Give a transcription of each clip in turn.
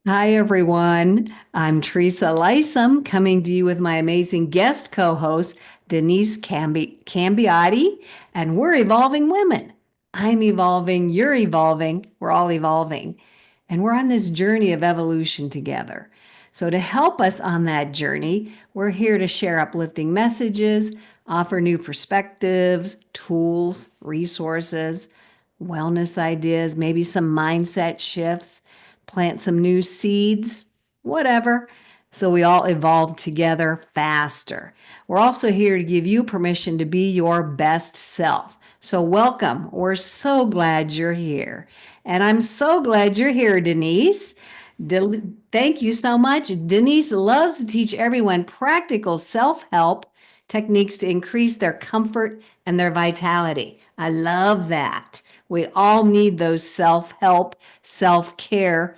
Hi, everyone. I'm Teresa Lisum coming to you with my amazing guest co host, Denise Cambiotti, and we're evolving women. I'm evolving, you're evolving, we're all evolving, and we're on this journey of evolution together. So, to help us on that journey, we're here to share uplifting messages, offer new perspectives, tools, resources, wellness ideas, maybe some mindset shifts, plant some new seeds, whatever. So we all evolve together faster. We're also here to give you permission to be your best self. So, welcome. We're so glad you're here. And I'm so glad you're here, Denise. Thank you so much. Denise loves to teach everyone practical self help techniques to increase their comfort and their vitality. I love that. We all need those self help, self care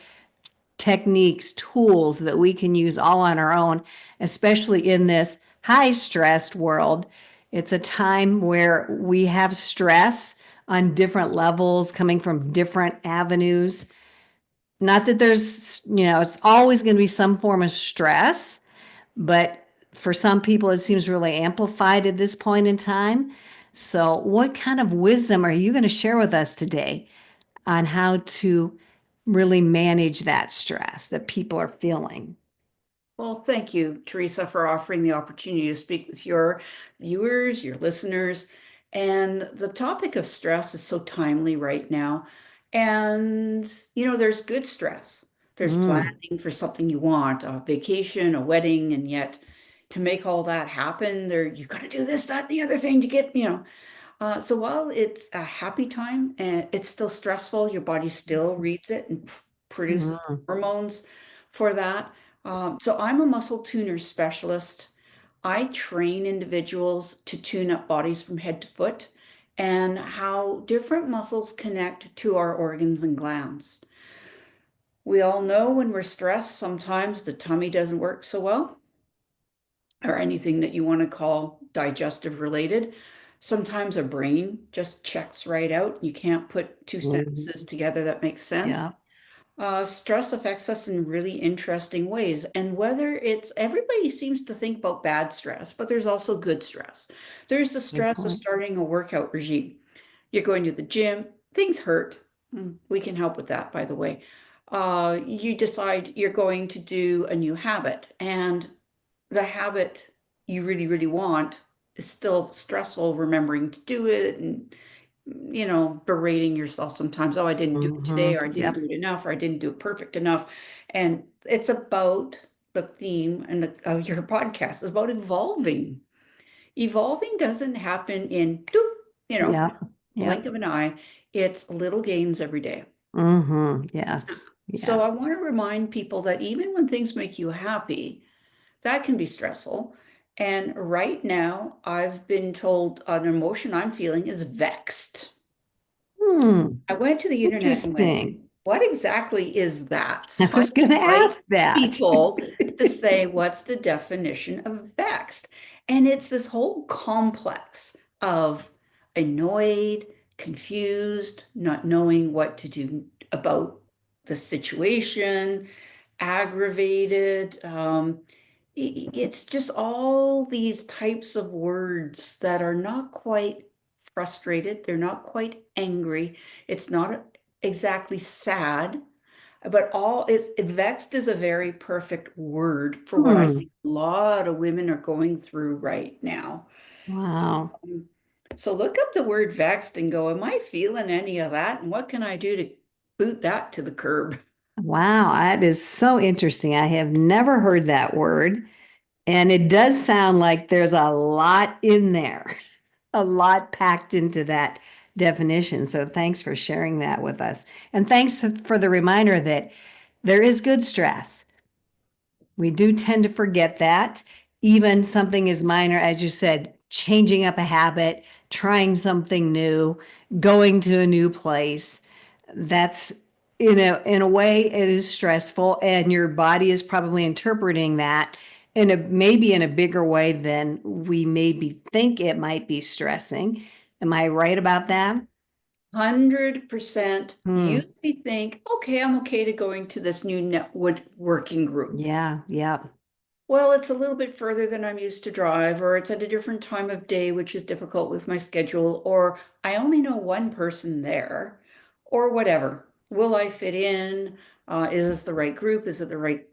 techniques, tools that we can use all on our own, especially in this high stressed world. It's a time where we have stress on different levels coming from different avenues. Not that it's always going to be some form of stress, but for some people, it seems really amplified at this point in time. So, what kind of wisdom are you going to share with us today on how to really manage that stress that people are feeling? Well, thank you, Teresa, for offering the opportunity to speak with your viewers, your listeners. And the topic of stress is so timely right now. And, there's good stress. There's Mm, planning for something you want, a vacation, a wedding, and yet to make all that happen, you got to do this, that, and the other thing to get. So while it's a happy time, and it's still stressful, your body still reads it and produces mm, hormones for that. So I'm a muscle tuner specialist. I train individuals to tune up bodies from head to foot and how different muscles connect to our organs and glands. We all know when we're stressed, sometimes the tummy doesn't work so well, or anything that you want to call digestive related. Sometimes a brain just checks right out. You can't put two sentences mhm. together that make sense. Yeah, Stress affects us in really interesting ways. And whether it's everybody seems to think about bad stress, but there's also good stress. There's the good stress of point. starting a workout regime. You're going to the gym, things hurt. We can help with that, by the way. You decide you're going to do a new habit, and the habit you really, really want is still stressful, remembering to do it and berating yourself sometimes. Oh, I didn't do it today, or I didn't do Yep. it enough, or I didn't do it perfect enough. And it's about the theme of your podcast is about evolving. Evolving doesn't happen in Yep. blink Yep. of an eye. It's little gains every day. Yes. So Yeah. I want to remind people that even when things make you happy, that can be stressful. And right now, I've been told an emotion I'm feeling is vexed. Hmm. I went to the internet and went, Interesting. what exactly is that? So I I was going to invite ask that. people to say, what's the definition of vexed? And it's this whole complex of annoyed, confused, not knowing what to do about the situation, aggravated. It's just all these types of words that are not quite frustrated, they're not quite angry, it's not exactly sad, but all is vexed is a very perfect word for what I Hmm. see a lot of women are going through right now. Wow. Um, So look up the word vexed and go, am I feeling any of that? And what can I do to boot that to the curb? Wow. That is so interesting. I have never heard that word. And it does sound like there's a lot in there, a lot packed into that definition. So thanks for sharing that with us. And thanks for the reminder that there is good stress. We do tend to forget that. Even something as minor as you said, changing up a habit, trying something new, going to a new place. That's in a way it is stressful, and your body is probably interpreting that maybe in a bigger way than we maybe think it might be stressing. Am I right about that? 100%. You Hmm. may think, okay, I'm okay to going to this new networking group. Yeah, yeah. Well, it's a little bit further than I'm used to drive, or it's at a different time of day, which is difficult with my schedule, or I only know one person there, or whatever. Will I fit in? Is this the right group? Is it the right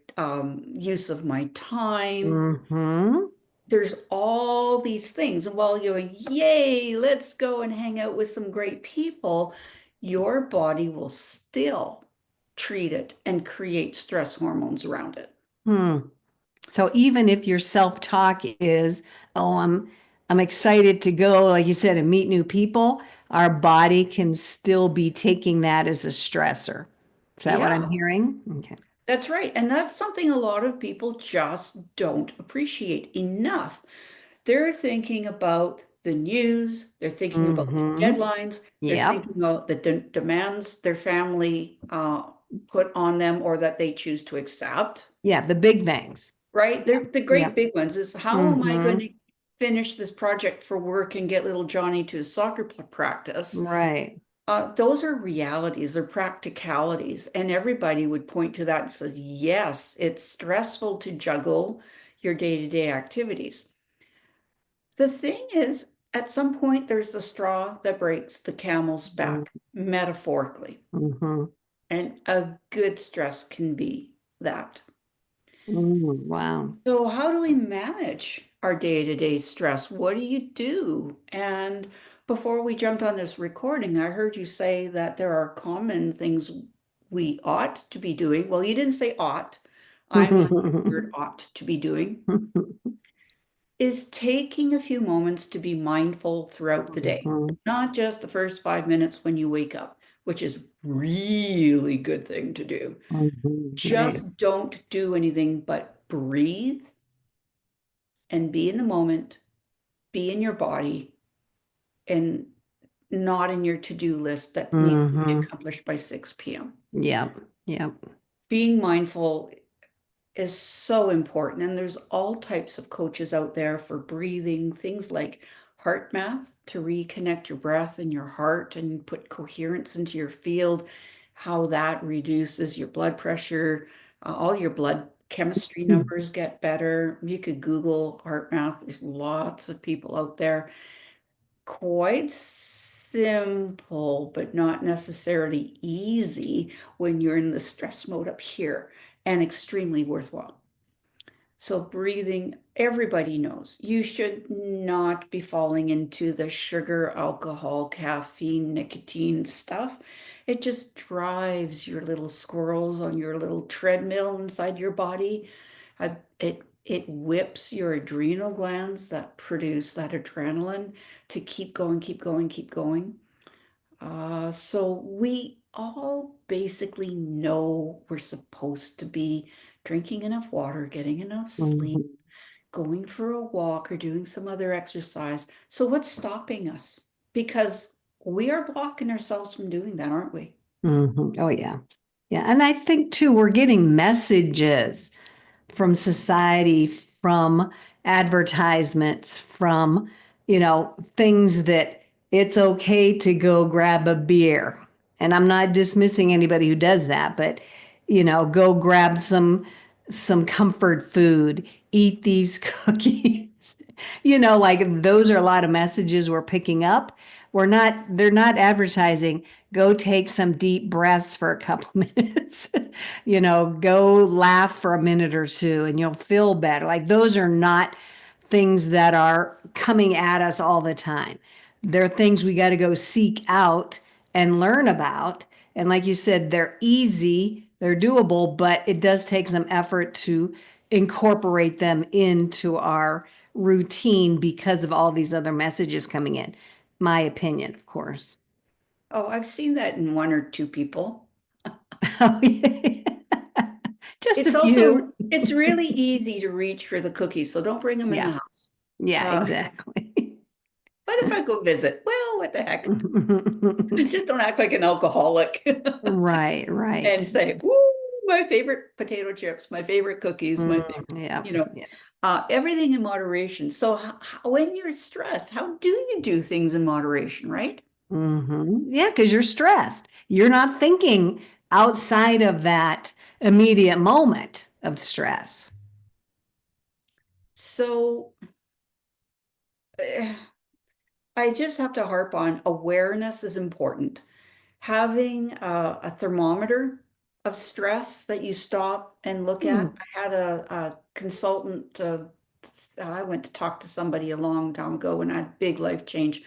use of my time? Mm-hmm. There's all these things. And while you're going, yay, let's go and hang out with some great people, your body will still treat it and create stress hormones around it. Hmm. So even if your self-talk is, oh, I'm excited to go, like you said, and meet new people, our body can still be taking that as a stressor. Is that what I'm Yeah. hearing? Okay. That's right. And that's something a lot of people just don't appreciate enough. They're thinking about the news, they're thinking about the Mm-hmm. deadlines, they're Yep. thinking about the demands their family put on them or that they choose to accept, Yeah, the big things. right? They're the great Yep. big ones is how am I going Mm-hmm. to finish this project for work and get little Johnny to his soccer practice? Right. Those are realities or practicalities, and everybody would point to that and says, yes, it's stressful to juggle your day-to-day activities. The thing is, at some point, there's the straw that breaks the camel's back, metaphorically, Mm-hmm. and a good stress can be that. Mm, wow. So, how do we manage our day-to-day stress? What do you do? And before we jumped on this recording, I heard you say that there are common things we ought to be doing. Well, you didn't say ought. I'm on the word ought to be doing. Is taking a few moments to be mindful throughout the day, Mhm, not just the first 5 minutes when you wake up, which is really good thing to do. mhm, right. Just don't do anything but breathe and be in the moment, be in your body, and not in your to-do list that needs to be Hmm. accomplished by 6 p.m. Yep. Yep. Being mindful is so important. And there's all types of coaches out there for breathing, things like heart math to reconnect your breath and your heart and put coherence into your field, how that reduces your blood pressure, all your blood chemistry numbers get better. You could Google heart math. There's lots of people out there. Quite simple, but not necessarily easy when you're in the stress mode up here, and extremely worthwhile. So, breathing, everybody knows you should not be falling into the sugar, alcohol, caffeine, nicotine stuff. It just drives your little squirrels on your little treadmill inside your body. It whips your adrenal glands that produce that adrenaline to keep going, keep going, keep going. So we all basically know we're supposed to be drinking enough water, getting enough sleep, Mhm, going for a walk, or doing some other exercise. So what's stopping us? Because we are blocking ourselves from doing that, aren't we? mhm. Oh, yeah. Yeah. And I think too, we're getting messages from society, from advertisements, from, things that it's okay to go grab a beer. And I'm not dismissing anybody who does that, but, go grab some comfort food, eat these cookies. Like those are a lot of messages we're picking up. They're not advertising, go take some deep breaths for a couple minutes. Go laugh for a minute or two and you'll feel better. Like those are not things that are coming at us all the time. They're things we got to go seek out and learn about. And like you said, they're easy, they're doable, but it does take some effort to incorporate them into our routine because of all these other messages coming in. My opinion, of course. Oh, I've seen that in one or two people. Oh, yeah. Just a It's also few. it's really easy to reach for the cookies, so don't bring them in the Yeah. house. Yeah, Uh, exactly. what if I go visit? Well, what the heck? Just don't act like an alcoholic Right, and right. say, "Woo, my favorite potato chips, my favorite cookies, my favorite, Yeah, you know, yeah. everything in moderation." So, when you're stressed, how do you do things in moderation, right? Yeah, because you're stressed. You're not thinking outside of that immediate moment of stress. So eh, I just have to harp on awareness is important. Having a thermometer of stress that you stop and look at. Hmm. I had a consultant, I went to talk to somebody a long time ago when I had big life change.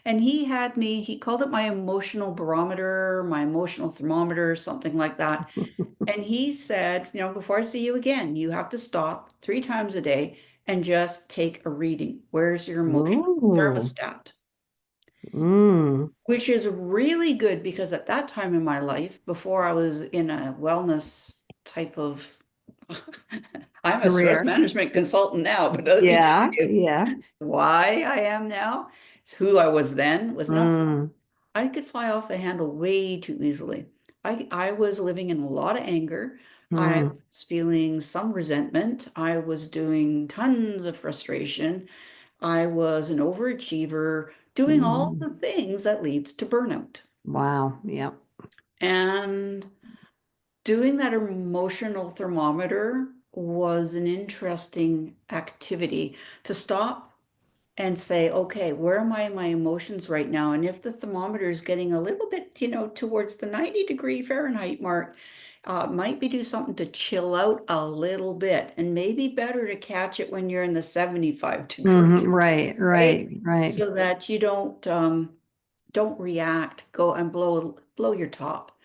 And he called it my emotional barometer, my emotional thermometer, something like that. And he said, before I see you again, you have to stop 3 times a day and just take a reading. Where's your emotional Ooh. thermostat? Mm. Which is really good because at that time in my life, before I was in a wellness type of, I'm a stress Career. management consultant now, but let me tell Yeah, you yeah. why I am now. Who I was then was not, Mm. I could fly off the handle way too easily. I was living in a lot of anger. I Mm. was feeling some resentment. I was doing tons of frustration. I was an overachiever, doing all Mm. the things that leads to burnout. Wow. Yep. And doing that emotional thermometer was an interesting activity to stop and say, okay, where am I in my emotions right now? And if the thermometer is getting a little bit, towards the 90-degree Fahrenheit mark, might be do something to chill out a little bit, and maybe better to catch it when you're in the 75 degree, Right, right? right, right. So that you don't react, go and blow your top.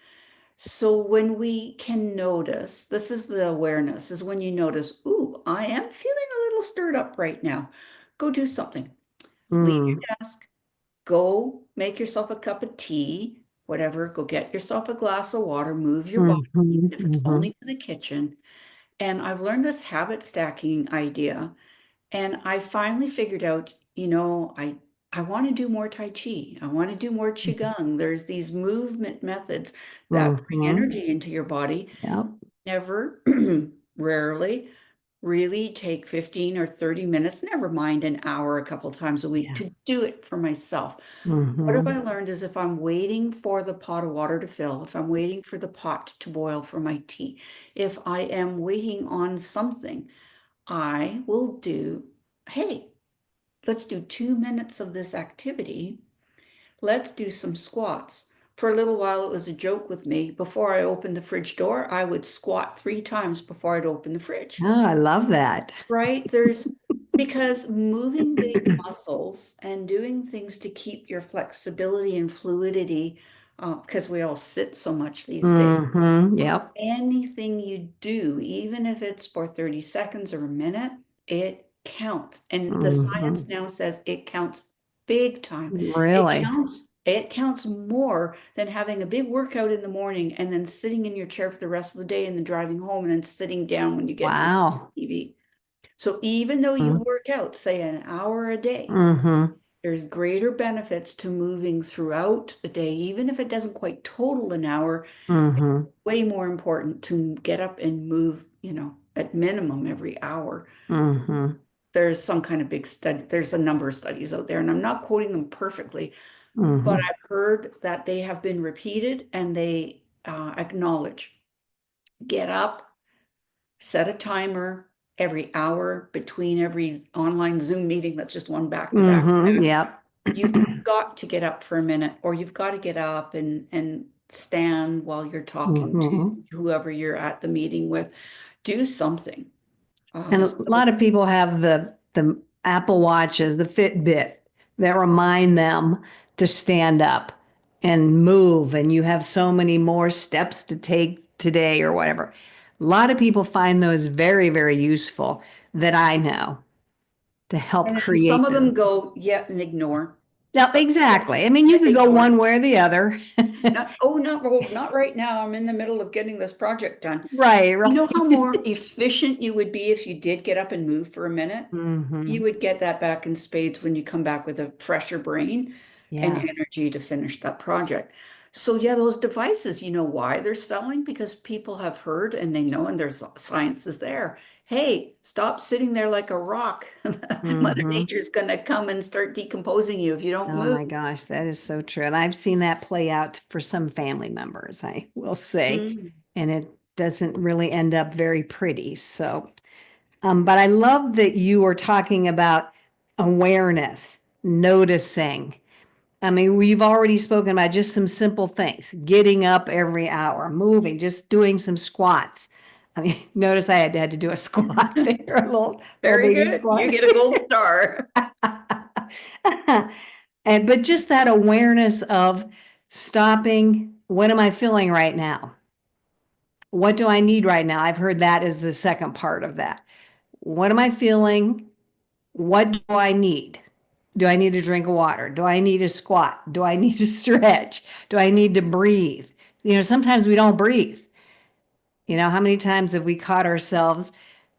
So when we can notice, this is the awareness, is when you notice, ooh, I am feeling a little stirred up right now. Go do something. Leave Mm. your desk, go make yourself a cup of tea, whatever, go get yourself a glass of water, move your body, even if it's Hmm. only to the kitchen. And I've learned this habit stacking idea. And I finally figured out, I want to do more Tai Chi. I want to do more Qigong. There's these movement methods that bring Hmm. energy into your body. Yep. Never, rarely, really take 15 or 30 minutes, never mind an hour a couple times a week Yeah. to do it for myself. What have I Hmm. learned is if I'm waiting for the pot of water to fill, if I'm waiting for the pot to boil for my tea, if I am waiting on something, I will do, hey, let's do 2 minutes of this activity. Let's do some squats. For a little while, it was a joke with me. Before I opened the fridge door, I would squat 3 times before I'd open the fridge, Oh, I love that. right? Because moving big muscles and doing things to keep your flexibility and fluidity, because we all sit so much these days. Yep. Anything you do, even if it's for 30 seconds or a minute, it counts. And the science Hmm. now says it counts big time. Really? It counts more than having a big workout in the morning and then sitting in your chair for the rest of the day and then driving home and then sitting down when you get done with Wow. TV. So even though you work out, say an hour a day, Mm-hmm. there's greater benefits to moving throughout the day, even if it doesn't quite total an hour. Mm-hmm. Way more important to get up and move, at minimum every hour. Mm-hmm. There's some kind of big study, there's a number of studies out there, and I'm not quoting them perfectly, but Mm-hmm. I've heard that they have been repeated and they acknowledge get up, set a timer every hour between every online Zoom meeting that's just one back to back. Mm-hmm. Yep. You've got to get up for a minute, or you've got to get up and stand while you're talking to Mm-hmm. whoever you're at the meeting with. Do something. And a So, lot of people have the Apple Watches, the Fitbit that remind them to stand up and move, and you have so many more steps to take today or whatever. A lot of people find those very, very useful that I know to help and then some create of them them. go, yeah, and ignore. Now, exactly. I mean, you Yet could go ignore. one way or the other. Not right now. I'm in the middle of getting this project done. Right, You know how right. more efficient you would be if you did get up and move for a minute? You Hmm. would get that back in spades when you come back with a fresher brain and Yeah. energy to finish that project. So yeah, those devices, you know why they're selling? Because people have heard and they know, and there's science is there. hey, stop sitting there like a rock. Mother Mm-hmm. Nature's going to come and start decomposing you if you don't Oh move. my gosh, that is so true. And I've seen that play out for some family members, I will say, Mm. and it doesn't really end up very pretty. So, but I love that you are talking about awareness, noticing. I mean, we've already spoken about just some simple things, getting up every hour, moving, just doing some squats. I mean, notice I had to do a squat there, little Very baby good. You squat. get a gold star. And but just that awareness of stopping, what am I feeling right now? What do I need right now? I've heard that is the second part of that. What am I feeling? What do I need? Do I need a drink of water? Do I need a squat? Do I need to stretch? Do I need to breathe? Sometimes we don't breathe. How many times have we caught ourselves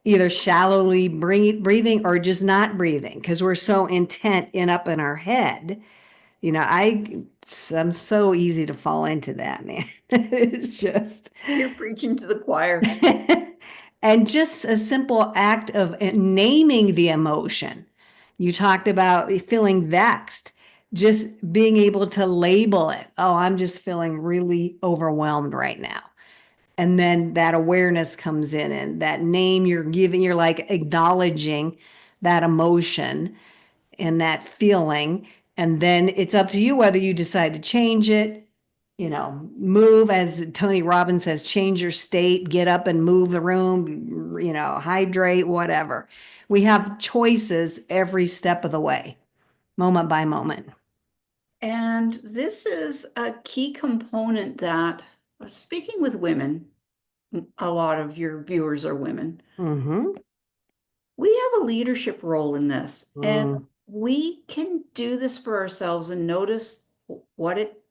either shallowly breathing or just not breathing because we're so intent up in our head? I'm so easy to fall into that, man. It's just You're preaching to the choir. and just a simple act of naming the emotion. You talked about feeling vexed, just being able to label it. Oh, I'm just feeling really overwhelmed right now. And then that awareness comes in, and that name you're giving, you're like acknowledging that emotion and that feeling. And then it's up to you whether you decide to change it, move, as Tony Robbins says, change your state, get up and move the room, hydrate, whatever. We have choices every step of the way, moment by moment. And this is a key component that, speaking with women, a lot of your viewers are women. Mm-hmm. We have a leadership role in this, and Mm, we can do this for ourselves and notice what it,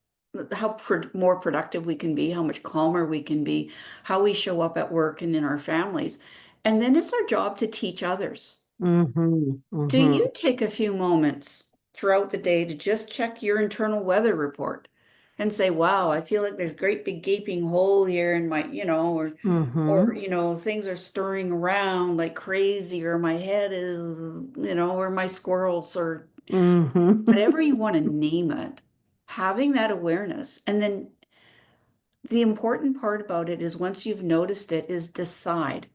how more productive we can be, how much calmer we can be, how we show up at work and in our families. And then it's our job to teach others. mm-hmm. Do you Mm-hmm. take a few moments throughout the day to just check your internal weather report and say, wow, I feel like there's a great big gaping hole here in my, or, Mm-hmm. things are stirring around like crazy, or my head is, or my squirrels, or Mm-hmm. whatever you want to name it, having that awareness. And then the important part about it is once you've noticed it, is decide,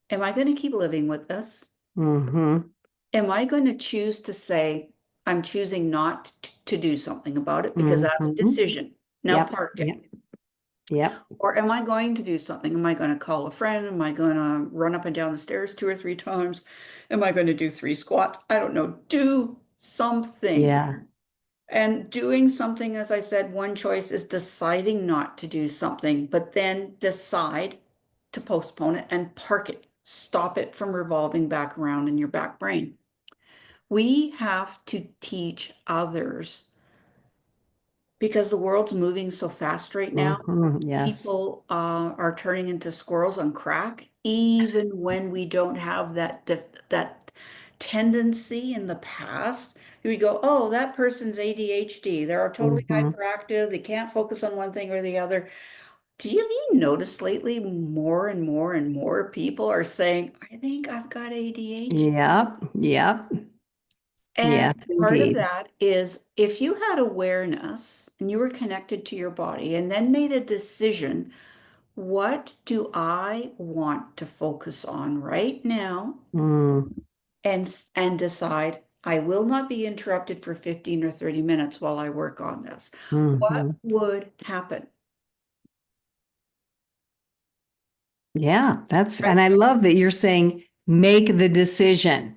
am I going to keep living with this? Mm-hmm. Am I going to choose to say, I'm choosing not to do something about it because that's a Mm-hmm. decision. Now Yep. park it. Yep. Yep. Or am I going to do something? Am I going to call a friend? Am I going to run up and down the stairs 2 or 3 times? Am I going to do 3 squats? I don't know. Do something. Yeah. And doing something, as I said, one choice is deciding not to do something, but then decide to postpone it and park it. Stop it from revolving back around in your back brain. We have to teach others because the world's moving so fast right now. Mm-hmm. Yes. People are turning into squirrels on crack, even when we don't have that tendency in the past. We go, oh, that person's ADHD. They're totally Mm-hmm. hyperactive. They can't focus on one thing or the other. Have you noticed lately more and more and more people are saying, I think I've got ADHD? Yep. Yep. And Yes, part of indeed. that is if you had awareness and you were connected to your body and then made a decision, what do I want to focus on right now? Mm, And decide I will not be interrupted for 15 or 30 minutes while I work on this. What hmm. would happen? Yeah, and Right. I love that you're saying make the decision.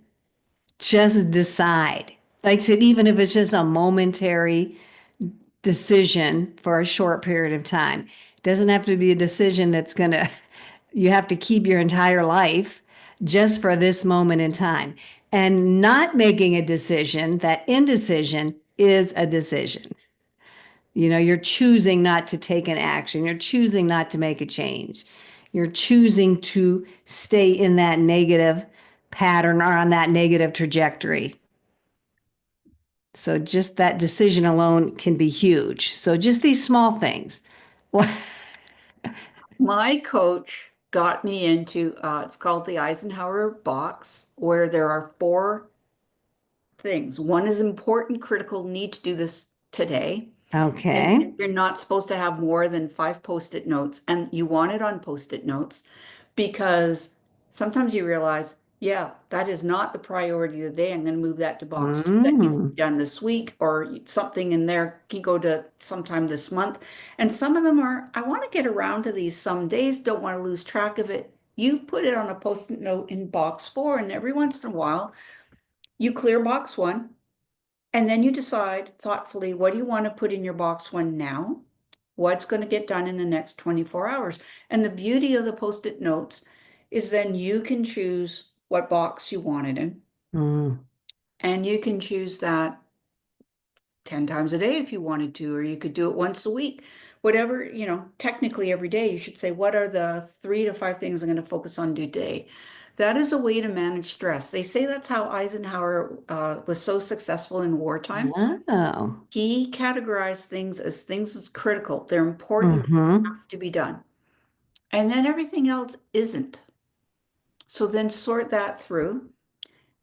Just decide. Like I said, even if it's just a momentary decision for a short period of time, it doesn't have to be a decision you have to keep your entire life just for this moment in time. And not making a decision, that indecision is a decision. You're choosing not to take an action. You're choosing not to make a change. You're choosing to stay in that negative pattern or on that negative trajectory. So just that decision alone can be huge. So just these small things. Well, My coach got me into, it's called the Eisenhower Box, where there are four things. One is important, critical, need to do this today. And Okay. you're not supposed to have more than five post-it notes, and you want it on post-it notes because sometimes you realize, yeah, that is not the priority of the day. I'm going to move that to box two. That needs to be Mm. done this week, or something in there can go to sometime this month. And some of them are, I want to get around to these some days, don't want to lose track of it. You put it on a post-it note in box four, and every once in a while, you clear box one, and then you decide thoughtfully, what do you want to put in your box one now? What's going to get done in the next 24 hours? And the beauty of the post-it notes is then you can choose what box you want it in. Mm. And you can choose that 10 times a day if you wanted to, or you could do it once a week. Whatever, technically every day you should say, what are the 3 to 5 things I'm going to focus on today? That is a way to manage stress. They say that's how Eisenhower was so successful in wartime. Oh. He categorized things as critical. They're important, Mm-hmm. have to be done. And then everything else isn't. So then sort that through.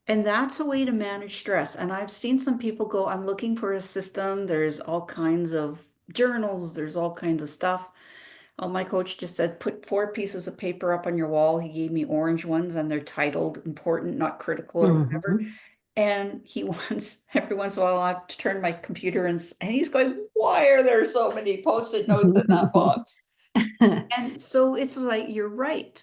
And that's a way to manage stress. And I've seen some people go, I'm looking for a system. There's all kinds of journals, there's all kinds of stuff. Oh, my coach just said, put 4 pieces of paper up on your wall. He gave me orange ones and they're titled important, not critical, or whatever. Mm-hmm. And he wants, every once in a while, I have to turn my computer and he's going, why are there so many post-it notes in that box? And so it's like, you're right.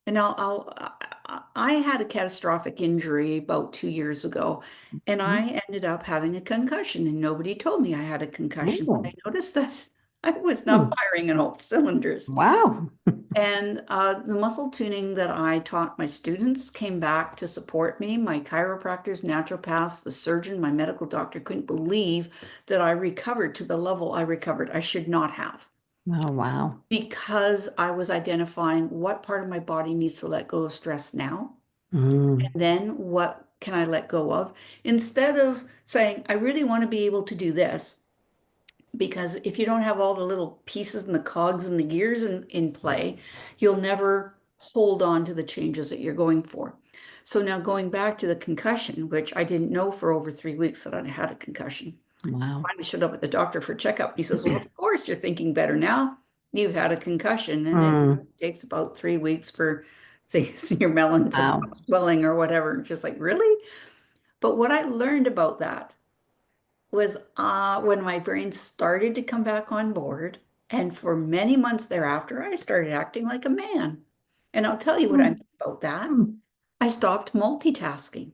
And I had a catastrophic injury about 2 years ago, and I ended up having a concussion, and nobody told me I had a concussion. But Oh. I noticed that I was not Hmm. firing on all cylinders. Wow. And the muscle tuning that I taught my students came back to support me. My chiropractors, naturopaths, the surgeon, my medical doctor couldn't believe that I recovered to the level I recovered. I should not have, Oh, wow. because I was identifying what part of my body needs to let go of stress now, Mm. and then what can I let go of, instead of saying, I really want to be able to do this. Because if you don't have all the little pieces and the cogs and the gears in play, you'll never hold on to the changes that you're going for. So now going back to the concussion, which I didn't know for over 3 weeks that I had a concussion. Wow. Finally showed up at the doctor for a checkup. He says, well, of course you're thinking better now. You've had a concussion, and it Mm. takes about 3 weeks for things in your melon to Wow. stop swelling or whatever. Just like, really? But what I learned about that was when my brain started to come back on board. And for many months thereafter, I started acting like a man. And I'll tell you what I Mm. mean about that. Mm. I stopped multitasking.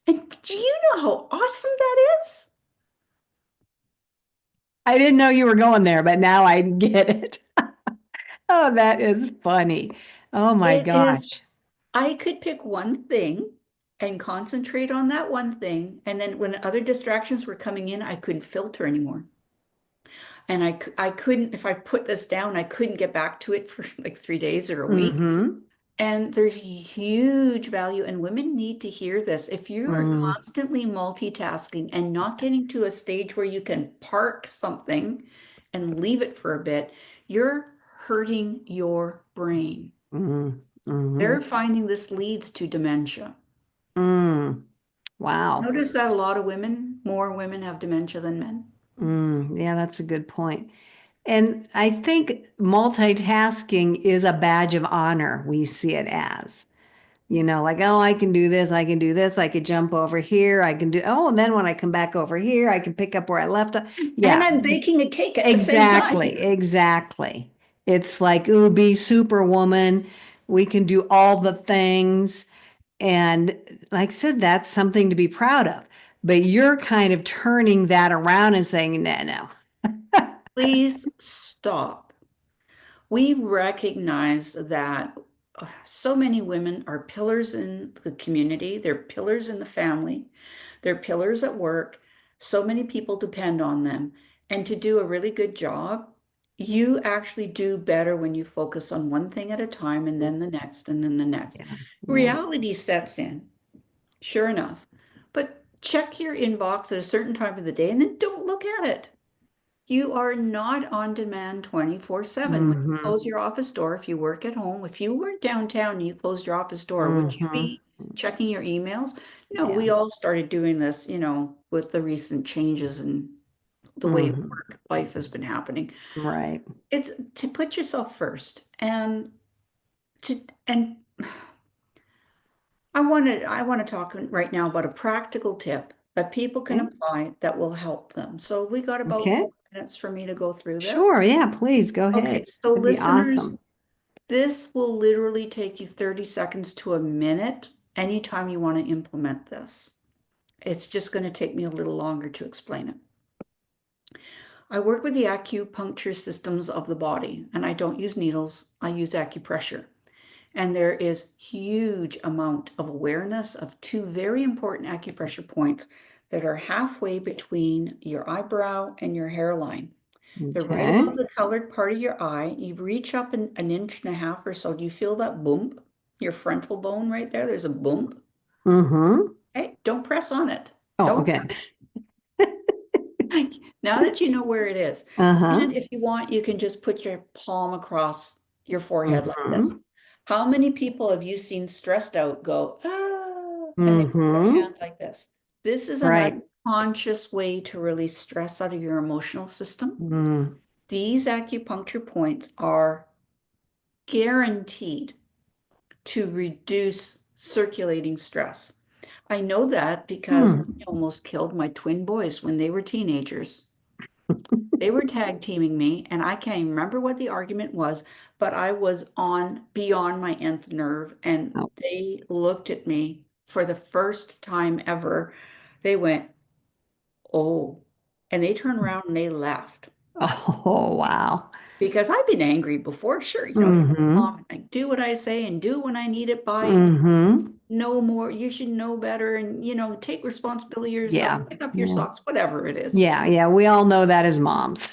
And do you know how awesome that is? I didn't know you were going there, but now I get it. Oh, that is funny. Oh my It is, gosh. I could pick one thing and concentrate on that one thing. And then when other distractions were coming in, I couldn't filter anymore. And I couldn't, if I put this down, I couldn't get back to it for like 3 days or a week. Mm-hmm. And there's huge value, and women need to hear this. If you are Mm. constantly multitasking and not getting to a stage where you can park something and leave it for a bit, you're hurting your brain. Mm. Mm-hmm. They're finding this leads to dementia. Mm. Wow. Notice that a lot of women, more women have dementia than men. Mm. Yeah, that's a good point. And I think multitasking is a badge of honor. We see it as, like, oh, I can do this, I can do this, I could jump over here, I can do, oh, and then when I come back over here, I can pick up where I left off. And Yeah, I'm baking a cake at the same time. exactly, exactly. It's like, ooh, be superwoman. We can do all the things. And like I said, that's something to be proud of. But you're kind of turning that around and saying, no, no. Please stop. We recognize that so many women are pillars in the community, they're pillars in the family, they're pillars at work. So many people depend on them. And to do a really good job, you actually do better when you focus on one thing at a time, and then the next, and then the next. Yeah, yeah. Reality sets in, sure enough. But check your inbox at a certain time of the day and then don't look at it. You are not on demand 24/7. When you Mm-hmm. close your office door, if you work at home, if you were downtown and you closed your office door, would you Mm-hmm. be checking your emails? No, Yeah. we all started doing this, with the recent changes in the way Mm-hmm. work life has been happening. Right. It's to put yourself first and I want to talk right now about a practical tip that people can Okay. apply that will help them. So we got about Okay. 4 minutes for me to go through this. Sure. Yeah, please go Okay, ahead. so That'd be listeners, awesome. this will literally take you 30 seconds to a minute anytime you want to implement this. It's just going to take me a little longer to explain it. I work with the acupuncture systems of the body, and I don't use needles, I use acupressure. And there is huge amount of awareness of two very important acupressure points that are halfway between your eyebrow and your hairline. They're right Okay. above the colored part of your eye. You reach up an inch and a half or so. Do you feel that bump? Your frontal bone right there, there's a bump. Mm-hmm. Hey, don't press on it. Oh, Don't. okay. Now that you know where it is. Uh-huh. And if you want, you can just put your palm across your forehead like this. Mm-hmm. How many people have you seen stressed out go, ah, and they put their Mm-hmm. hand like this? This is an Right. unconscious way to release stress out of your emotional system. Mm. These acupuncture points are guaranteed to reduce circulating stress. I know that because I Hmm. almost killed my twin boys when they were teenagers. They were tag teaming me, and I can't even remember what the argument was, but I was on beyond my nth nerve, and Oh. they looked at me for the first time ever. They went, "Oh," and they turned around and they left Oh, wow. because I've been angry before. Sure, you're a Mm-hmm. mom, and I do what I say and do when I need it by, and Mm-hmm. no more. You should know better, and take responsibility yourself, Yeah. pick up your Yeah. socks, whatever it is. Yeah. Yeah. We all know that as moms.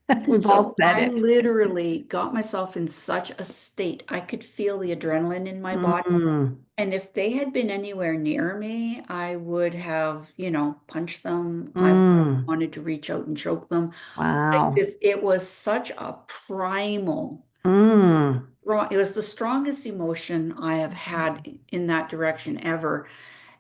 We've all So said I it. literally got myself in such a state. I could feel the adrenaline in my body. Mm. And if they had been anywhere near me, I would have, punched them. I would have Mm. wanted to reach out and choke them. Wow. It was such a primal, Mm. it was the strongest emotion I have had in that direction ever.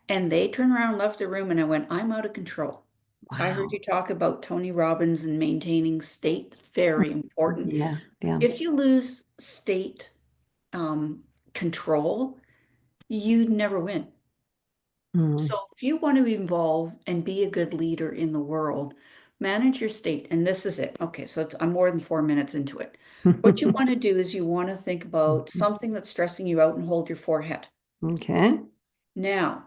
And they turned around and left the room, and I went, I'm out of control. I heard you Wow. talk about Tony Robbins and maintaining state, very important. Yeah. Yeah. If you lose state um, control, you never win. So Mm. if you want to evolve and be a good leader in the world, manage your state. And this is it. Okay, so I'm more than 4 minutes into it. What you want to do is you want to think about something that's stressing you out and hold your forehead. Okay. Now,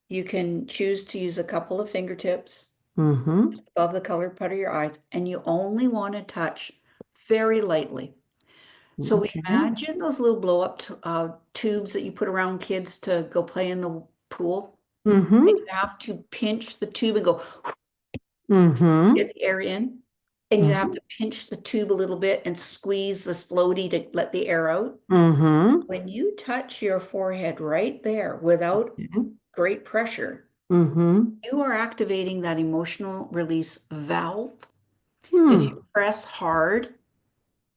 you can choose to use a couple of fingertips Mm-hmm. above the colored part of your eyes, and you only want to touch very lightly. So Okay. imagine those little blow up tubes that you put around kids to go play in the pool. And Mm-hmm. you have to pinch the tube and go Mm-hmm. get the air in. And you have to pinch the tube a little bit and squeeze this floaty to let the air out. Mm-hmm. When you touch your forehead right there without great pressure, Mm-hmm. you are activating that emotional release valve. If you Hmm. press hard,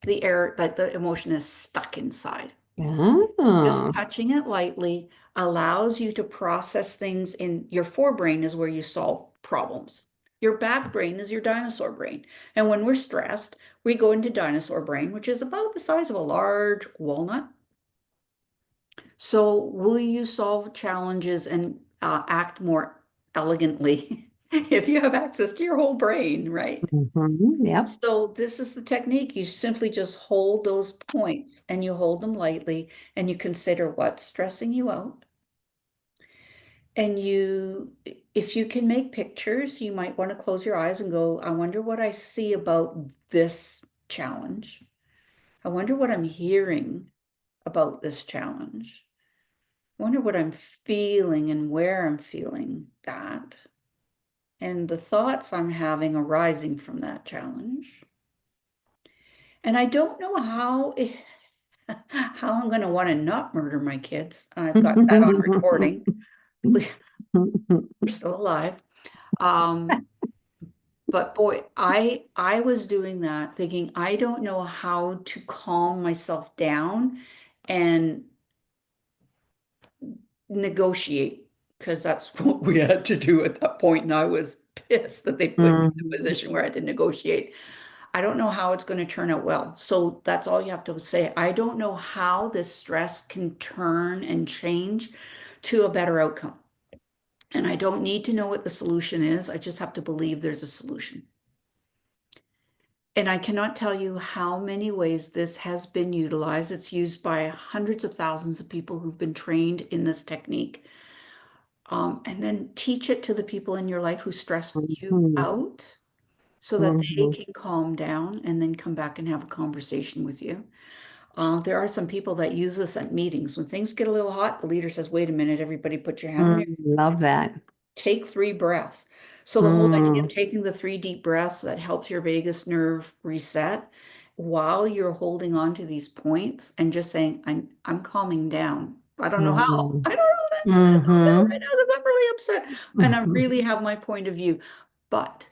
the air, like the emotion is stuck inside. Just Oh. touching it lightly allows you to process things in your forebrain is where you solve problems. Your back brain is your dinosaur brain. And when we're stressed, we go into dinosaur brain, which is about the size of a large walnut. So will you solve challenges and act more elegantly if you have access to your whole brain, right? Mm-hmm. Yep. So this is the technique. You simply just hold those points and you hold them lightly and you consider what's stressing you out. And if you can make pictures, you might want to close your eyes and go, I wonder what I see about this challenge. I wonder what I'm hearing about this challenge. I wonder what I'm feeling and where I'm feeling that. And the thoughts I'm having arising from that challenge. And I don't know how I'm going to want to not murder my kids. I've got that on recording. We're still alive. Um, But boy, I was doing that thinking I don't know how to calm myself down and negotiate because that's what we had to do at that point, and I was pissed that they put me in a Mhm. position where I had to negotiate. I don't know how it's going to turn out well. So that's all you have to say. I don't know how this stress can turn and change to a better outcome. And I don't need to know what the solution is. I just have to believe there's a solution. And I cannot tell you how many ways this has been utilized. It's used by hundreds of thousands of people who've been trained in this technique. And then teach it to the people in your life who stress you Mhm. out so that they Mhm. can calm down and then come back and have a conversation with you. There are some people that use this at meetings. When things get a little hot, the leader says, wait a minute, everybody put your hand on your, Love that. take 3 breaths. So the whole idea of Mm. taking the 3 deep breaths that helps your vagus nerve reset while you're holding on to these points and just saying, I'm calming down. I don't know how. Mhm. I don't know that I'm just gonna calm down right Mhm. now because I'm really upset. And I Mhm. really have my point of view. But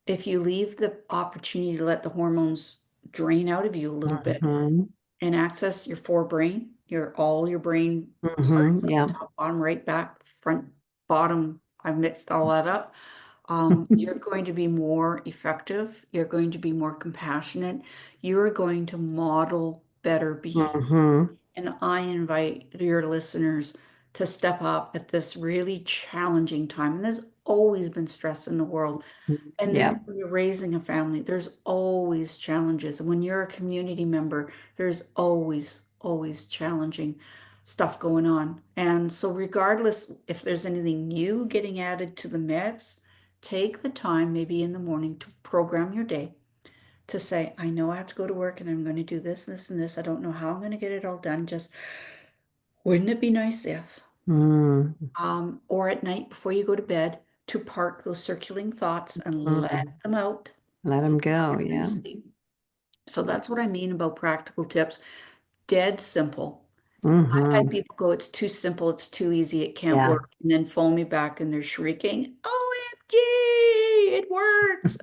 if you leave the opportunity to let the hormones drain out of you a little bit Mhm. and access your forebrain, your all your brain parts Mhm. at the Yeah. top, bottom, right, back, front, bottom. I've mixed all that up. You're going to be more effective. You're going to be more compassionate. You're going to model better behavior. Mhm. And I invite your listeners to step up at this really challenging time. And there's always been stress in the world. And then Yeah. when you're raising a family, there's always challenges. And when you're a community member, there's always challenging stuff going on. And so, regardless if there's anything new getting added to the mix, take the time, maybe in the morning, to program your day to say, I know I have to go to work and I'm going to do this, this, and this. I don't know how I'm going to get it all done. Just wouldn't it be nice if? Mm. Or at night before you go to bed, to park those circulating thoughts and let Mm. them out. Let And them now go. you're going to Yeah. sleep. So that's what I mean about practical tips. Dead simple. I've had Mhm. people go, it's too simple, it's too easy, it can't Yeah. work, and then phone me back and they're shrieking, OMG, it works.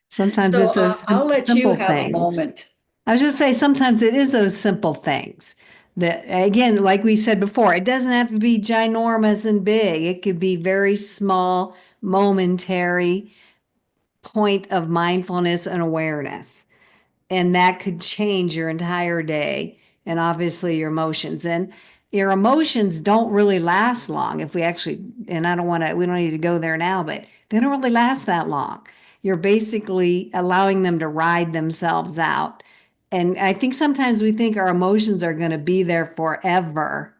Sometimes So it's those I'll let you simple have a things. moment. I was just say sometimes it is those simple things that, again, like we said before, it doesn't have to be ginormous and big. It could be very small, momentary point of mindfulness and awareness. And that could change your entire day and obviously your emotions. And your emotions don't really last long if we actually, and I don't want to, we don't need to go there now, but they don't really last that long. You're basically allowing them to ride themselves out. And I think sometimes we think our emotions are going to be there forever,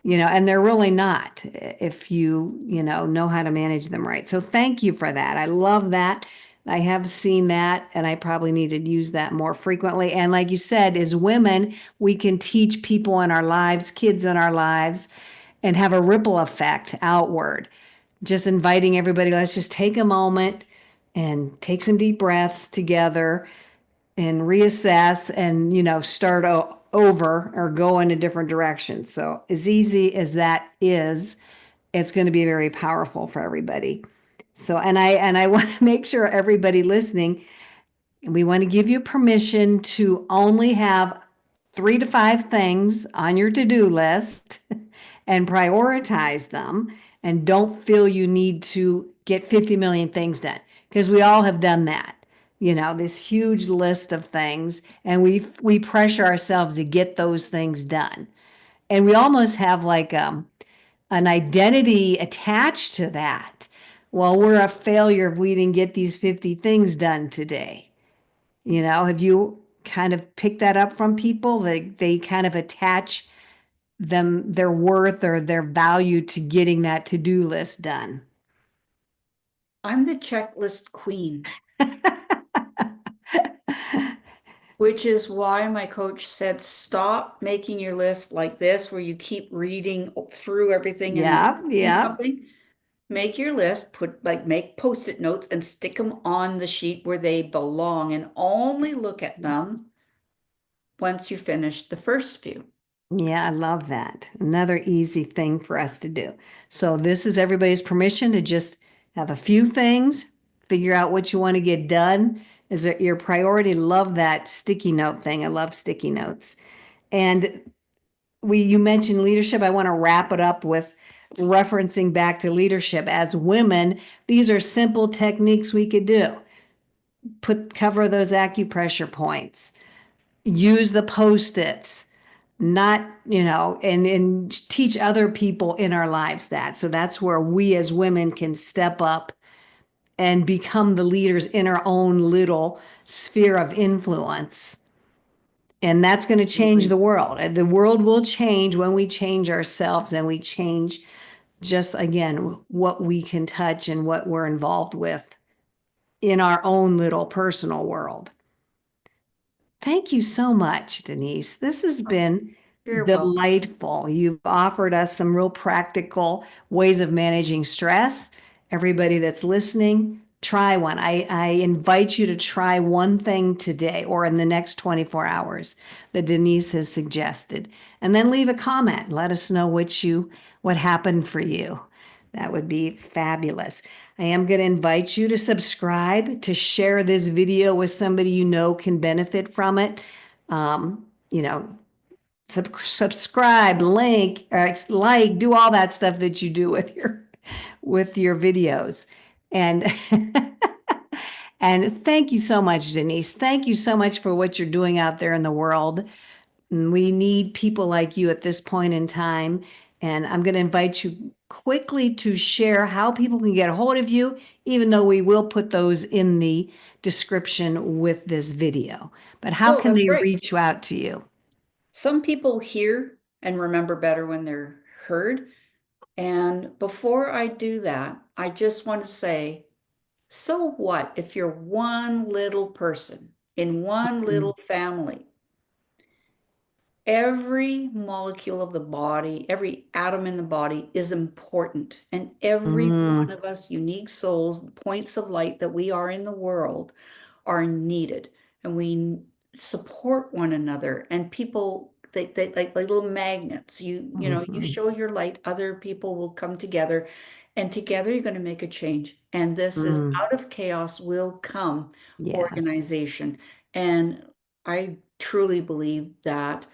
and they're really not if you know how to manage them right. So thank you for that. I love that. I have seen that, and I probably need to use that more frequently. And like you said, as women, we can teach people in our lives, kids in our lives, and have a ripple effect outward. Just inviting everybody, let's just take a moment and take some deep breaths together and reassess and start over or go in a different direction. So as easy as that is, it's going to be very powerful for everybody. So and I want to make sure everybody listening, we want to give you permission to only have 3 to 5 things on your to-do list and prioritize them, and don't feel you need to get 50 million things done, because we all have done that. This huge list of things, and we pressure ourselves to get those things done. And we almost have like an identity attached to that. Well, we're a failure if we didn't get these 50 things done today. Have you kind of picked that up from people? They kind of attach their worth or their value to getting that to-do list done. I'm the checklist queen, which is why my coach said, stop making your list like this, where you keep reading through everything and then Yeah, see yeah. something. Make your list, make post-it notes and stick them on the sheet where they belong and only look at them once you finish the first few. Yeah, I love that. Another easy thing for us to do. So this is everybody's permission to just have a few things, figure out what you want to get done. Is it your priority? Love that sticky note thing. I love sticky notes. And you mentioned leadership. I want to wrap it up with referencing back to leadership. As women, these are simple techniques we could do. Cover those acupressure points, use the post-its, not, and teach other people in our lives that. So that's where we as women can step up and become the leaders in our own little sphere of influence. And that's going to change the world. The world will change when we change ourselves and we change just, again, what we can touch and what we're involved with in our own little personal world. Thank you so much, Denise. This has been You're welcome. delightful. You've offered us some real practical ways of managing stress. Everybody that's listening, try one. I invite you to try one thing today or in the next 24 hours that Denise has suggested. And then leave a comment. Let us know what happened for you. That would be fabulous. I am going to invite you to subscribe, to share this video with somebody you know can benefit from it. Um, you know, subscribe, link, like, do all that stuff that you do with your videos. And and thank you so much, Denise. Thank you so much for what you're doing out there in the world. We need people like you at this point in time. And I'm going to invite you quickly to share how people can get a hold of you, even though we will put those in the description with this video. But how Oh, can that's they great. reach out to you? Some people hear and remember better when they're heard. And before I do that, I just want to say, so what if you're one little person in one little family? Every molecule of the body, every atom in the body is important. And every one Mm, of us unique souls, points of light that we are in the world are needed. And we support one another. And people, they like little magnets. You mhm, show your light, other people will come together. And together you're going to make a change. And this is mm. out of chaos will come Yes. organization. And I truly believe that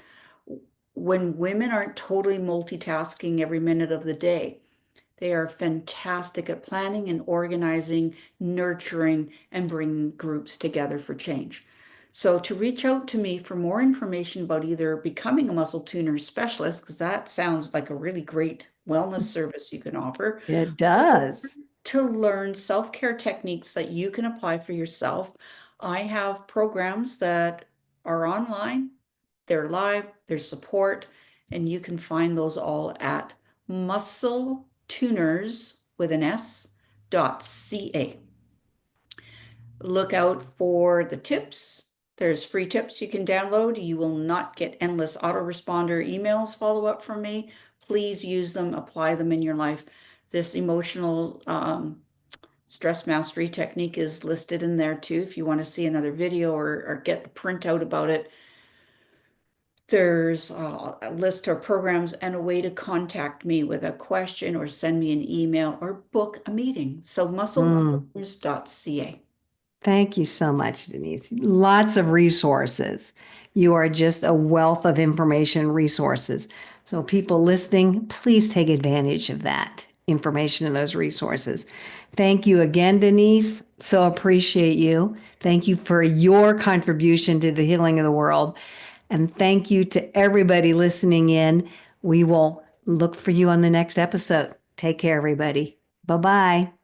when women aren't totally multitasking every minute of the day, they are fantastic at planning and organizing, nurturing, and bringing groups together for change. So, to reach out to me for more information about either becoming a muscle tuner specialist, because that sounds like a really great wellness service you can offer, It or does. to learn self-care techniques that you can apply for yourself. I have programs that are online, they're live, there's support, and you can find those all at muscle tuners with an S.ca. Look out for the tips. There's free tips you can download. You will not get endless autoresponder emails follow up from me. Please use them, apply them in your life. This emotional stress mastery technique is listed in there too. If you want to see another video or get a printout about it, there's a list of programs and a way to contact me with a question or send me an email or book a meeting. So Mm. muscletuners.ca. Thank you so much, Denise. Lots of resources. You are just a wealth of information resources. So, people listening, please take advantage of that information and those resources. Thank you again, Denise. So appreciate you. Thank you for your contribution to the healing of the world. And thank you to everybody listening in. We will look for you on the next episode. Take care, everybody. Bye bye.